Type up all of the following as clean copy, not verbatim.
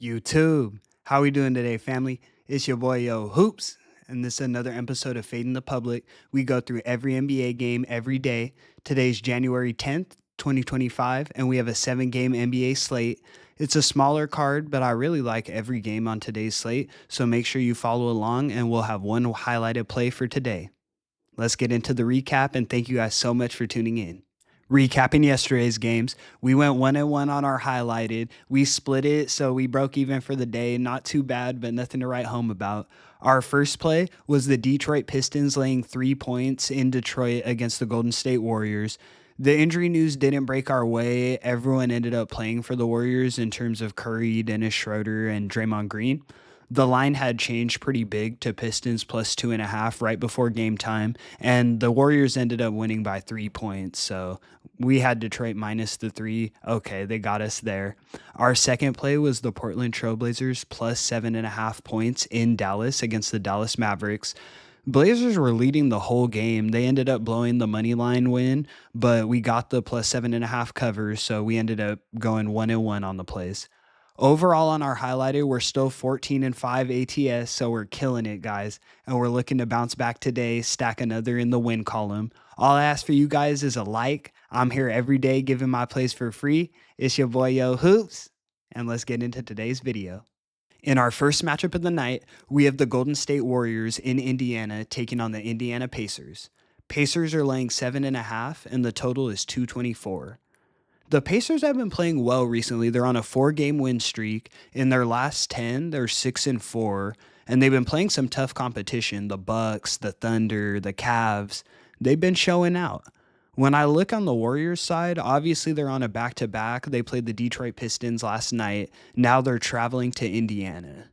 YouTube. How we doing today, family? It's your boy Yo Hoops, and this is another episode of Fading the Public. We go through every NBA game every day. Today's January 10th, 2025, and we have a 7-game NBA slate. It's a smaller card, but I really like every game on today's slate, so make sure you follow along and we'll have one highlighted play for today. Let's get into the recap, and thank you guys so much for tuning in. Recapping yesterday's games, we went 1-1 on our highlighted. We split it, so we broke even for the day. Not too bad, but nothing to write home about. Our first play was the Detroit Pistons laying 3 points in Detroit against the Golden State Warriors. The injury news didn't break our way. Everyone ended up playing for the Warriors in terms of Curry, Dennis Schroeder, and Draymond Green. The line had changed pretty big to Pistons plus 2.5 right before game time, and the Warriors ended up winning by 3 points. So we had Detroit minus the 3. Okay, they got us there. Our second play was the Portland Trailblazers plus 7.5 points in Dallas against the Dallas Mavericks. Blazers were leading the whole game. They ended up blowing the money line win, but we got the plus 7.5 covers, so we ended up going 1-1 on the plays. Overall, on our highlighter, we're still 14-5 ATS, so we're killing it, guys. And we're looking to bounce back today, stack another in the win column. All I ask for you guys is a like. I'm here every day giving my plays for free. It's your boy Yo Hoops, and let's get into today's video. In our first matchup of the night, we have the Golden State Warriors in Indiana taking on the Indiana Pacers. Pacers are laying 7.5, and the total is 224. The Pacers have been playing well recently. They're on a 4-game win streak. In their last 10, they're 6-4, and they've been playing some tough competition. The Bucks, the Thunder, the Cavs, they've been showing out. When I look on the Warriors side, obviously they're on a back-to-back. They played the Detroit Pistons last night. Now they're traveling to Indiana.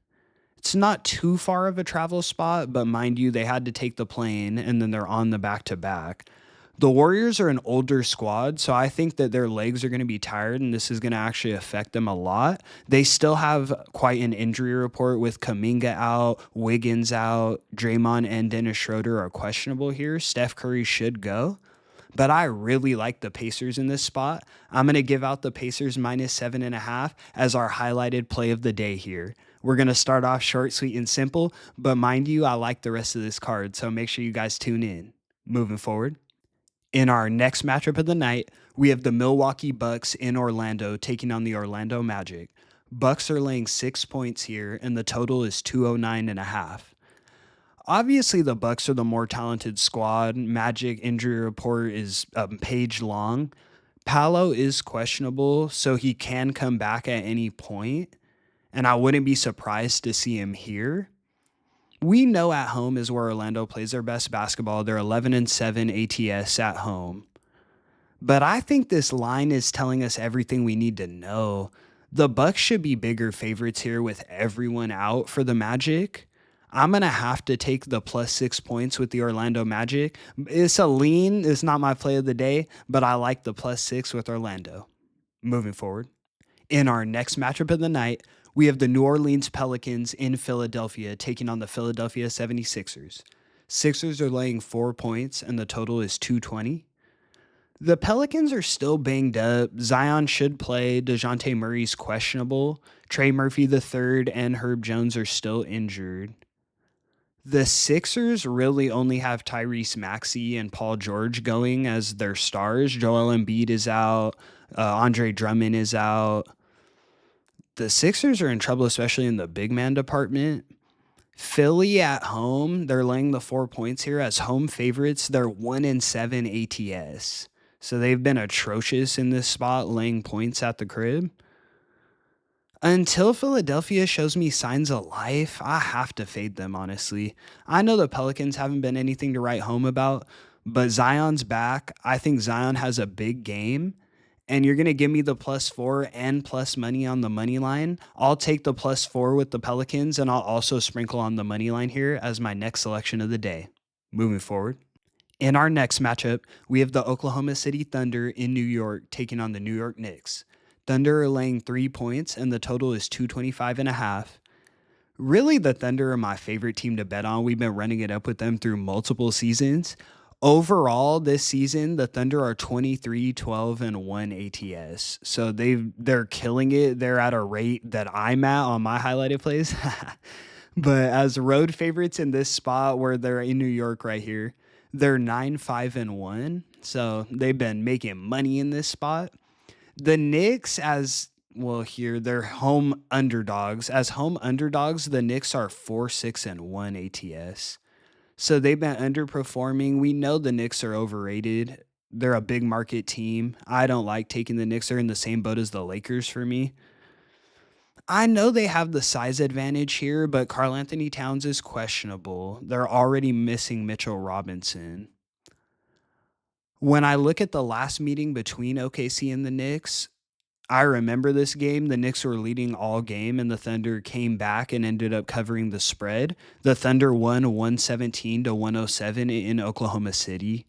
It's not too far of a travel spot, but mind you, they had to take the plane, and then they're on the back-to-back. The Warriors are an older squad, so I think that their legs are going to be tired, and this is going to actually affect them a lot. They still have quite an injury report with Kuminga out, Wiggins out, Draymond and Dennis Schroeder are questionable here. Steph Curry should go. But I really like the Pacers in this spot. I'm going to give out the Pacers minus 7.5 as our highlighted play of the day here. We're going to start off short, sweet, and simple, but mind you, I like the rest of this card, so make sure you guys tune in. Moving forward. In our next matchup of the night, we have the Milwaukee Bucks in Orlando taking on the Orlando Magic. Bucks are laying 6 points here, and the total is 209.5. Obviously, the Bucks are the more talented squad. Magic injury report is a page long. Paolo is questionable, so he can come back at any point, and I wouldn't be surprised to see him here. We know at home is where Orlando plays their best basketball. They're 11-7 ATS at home. But I think this line is telling us everything we need to know. The Bucks should be bigger favorites here with everyone out for the Magic. I'm going to have to take the plus 6 points with the Orlando Magic. It's a lean. It's not my play of the day, but I like the plus 6 with Orlando. Moving forward. In our next matchup of the night, we have the New Orleans Pelicans in Philadelphia taking on the Philadelphia 76ers. Sixers are laying 4 points, and the total is 220. The Pelicans are still banged up. Zion should play. DeJounte Murray's questionable. Trey Murphy III and Herb Jones are still injured. The Sixers really only have Tyrese Maxey and Paul George going as their stars. Joel Embiid is out. Andre Drummond is out. The Sixers are in trouble, especially in the big man department. Philly at home, they're laying the 4 points here as home favorites. They're 1-7 ATS. So they've been atrocious in this spot, laying points at the crib. Until Philadelphia shows me signs of life, I have to fade them, honestly. I know the Pelicans haven't been anything to write home about, but Zion's back. I think Zion has a big game, and you're going to give me the plus 4 and plus money on the money line. I'll take the plus 4 with the Pelicans, and I'll also sprinkle on the money line here as my next selection of the day. Moving forward. In our next matchup, we have the Oklahoma City Thunder in New York taking on the New York Knicks. Thunder are laying 3 points, and the total is 225.5. Really, the Thunder are my favorite team to bet on. We've been running it up with them through multiple seasons. Overall, this season, the Thunder are 23, 12, and 1 ATS. So they're killing it. They're at a rate that I'm at on my highlighted plays. But as road favorites in this spot where they're in New York right here, they're 9, 5, and 1. So they've been making money in this spot. The Knicks, as well, here, they're home underdogs. As home underdogs, the Knicks are 4, 6, and 1 ATS. So they've been underperforming. We know the Knicks are overrated. They're a big market team. I don't like taking the Knicks. They're in the same boat as the Lakers for me. I know they have the size advantage here, but Karl Anthony Towns is questionable. They're already missing Mitchell Robinson. When I look at the last meeting between OKC and the Knicks, I remember this game. The Knicks were leading all game, and the Thunder came back and ended up covering the spread. The Thunder won 117 to 107 in Oklahoma City.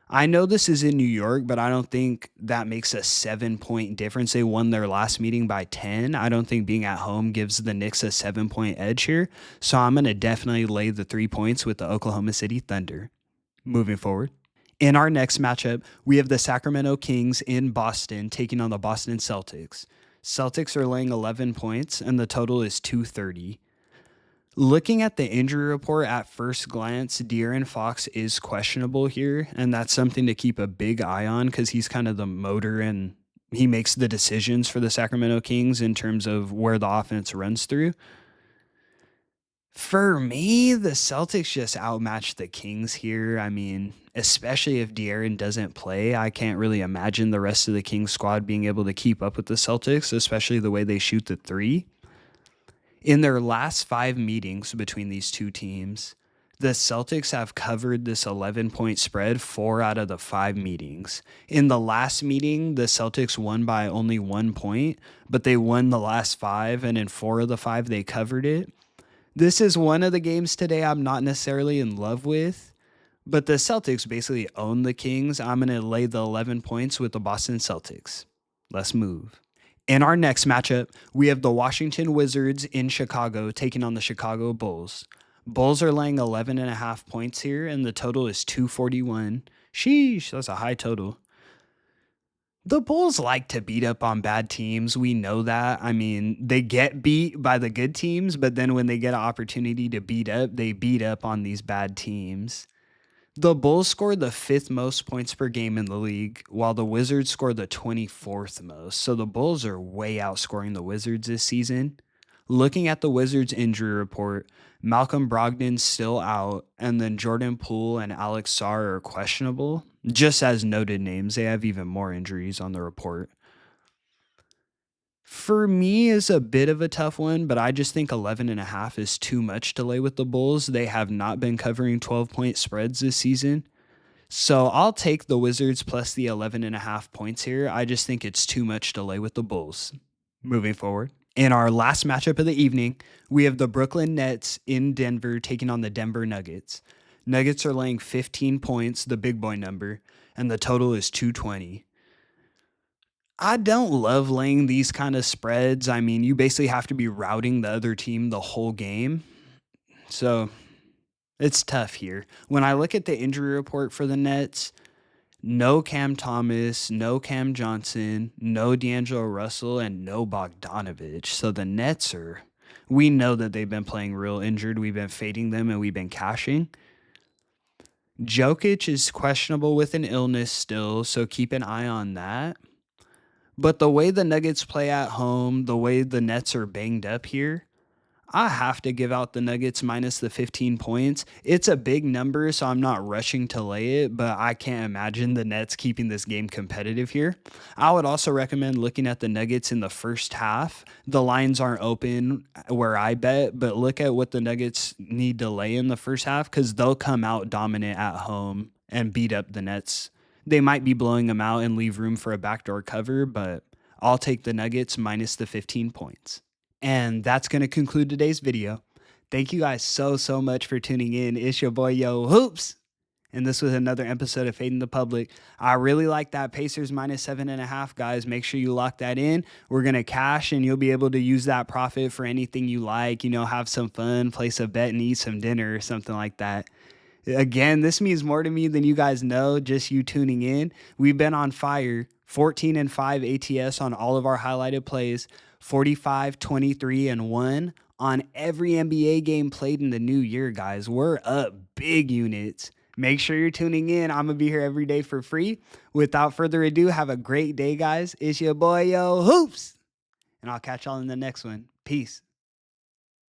I know this is in New York, but I don't think that makes a 7 point difference. They won their last meeting by 10. I don't think being at home gives the Knicks a 7 point edge here. So I'm going to definitely lay the 3 points with the Oklahoma City Thunder. Moving forward. In our next matchup, we have the Sacramento Kings in Boston taking on the Boston Celtics. Celtics are laying 11 points, and the total is 230. Looking at the injury report at first glance, De'Aaron Fox is questionable here, and that's something to keep a big eye on because he's kind of the motor and he makes the decisions for the Sacramento Kings in terms of where the offense runs through. For me, the Celtics just outmatched the Kings here. I mean, especially if De'Aaron doesn't play, I can't really imagine the rest of the Kings squad being able to keep up with the Celtics, especially the way they shoot the three. In their last 5 meetings between these two teams, the Celtics have covered this 11 point spread 4 out of the 5 meetings. In the last meeting, the Celtics won by only 1 point, but they won the last 5, and in 4 of the 5, they covered it. This is one of the games today I'm not necessarily in love with, but the Celtics basically own the Kings. I'm going to lay the 11 points with the Boston Celtics. Let's move. In our next matchup, we have the Washington Wizards in Chicago taking on the Chicago Bulls. Bulls are laying 11.5 points here, and the total is 241. Sheesh, that's a high total. The Bulls like to beat up on bad teams. We know that. I mean, they get beat by the good teams, but then when they get an opportunity to beat up, they beat up on these bad teams. The Bulls scored the 5th most points per game in the league, while the Wizards scored the 24th most. So the Bulls are way outscoring the Wizards this season. Looking at the Wizards injury report, Malcolm Brogdon's still out, and then Jordan Poole and Alex Sarr are questionable. Just as noted names, they have even more injuries on the report. For me, is a bit of a tough one, but I just think 11.5 is too much to lay with the Bulls. They have not been covering 12 point spreads this season. So I'll take the Wizards plus the 11.5 points here. I just think it's too much to lay with the Bulls. Moving forward. In our last matchup of the evening, we have the Brooklyn Nets in Denver taking on the Denver Nuggets. Nuggets are laying 15 points, the big boy number, and the total is 220. I don't love laying these kind of spreads. I mean, you basically have to be routing the other team the whole game. So it's tough here. When I look at the injury report for the Nets, no Cam Thomas, no Cam Johnson, no D'Angelo Russell, and no Bogdanovich. So the Nets we know that they've been playing real injured. We've been fading them and we've been cashing. Jokic is questionable with an illness still, so keep an eye on that. But the way the Nuggets play at home, the way the Nets are banged up here, I have to give out the Nuggets minus the 15 points. It's a big number, so I'm not rushing to lay it, but I can't imagine the Nets keeping this game competitive here. I would also recommend looking at the Nuggets in the first half. The lines aren't open where I bet, but look at what the Nuggets need to lay in the first half because they'll come out dominant at home and beat up the Nets. They might be blowing them out and leave room for a backdoor cover, but I'll take the Nuggets minus the 15 points. And that's going to conclude today's video. Thank you guys so much for tuning in. It's your boy, Yo Hoops. And this was another episode of Fading the Public. I really like that Pacers minus 7.5, guys. Make sure you lock that in. We're going to cash and you'll be able to use that profit for anything you like. You know, have some fun, place a bet and eat some dinner or something like that. Again, this means more to me than you guys know, just you tuning in. We've been on fire, 14 and 5 ATS on all of our highlighted plays, 45, 23 and 1 on every NBA game played in the new year, guys. We're up big units. Make sure you're tuning in. I'm going to be here every day for free. Without further ado, have a great day, guys. It's your boy, Yo Hoops. And I'll catch y'all in the next one. Peace.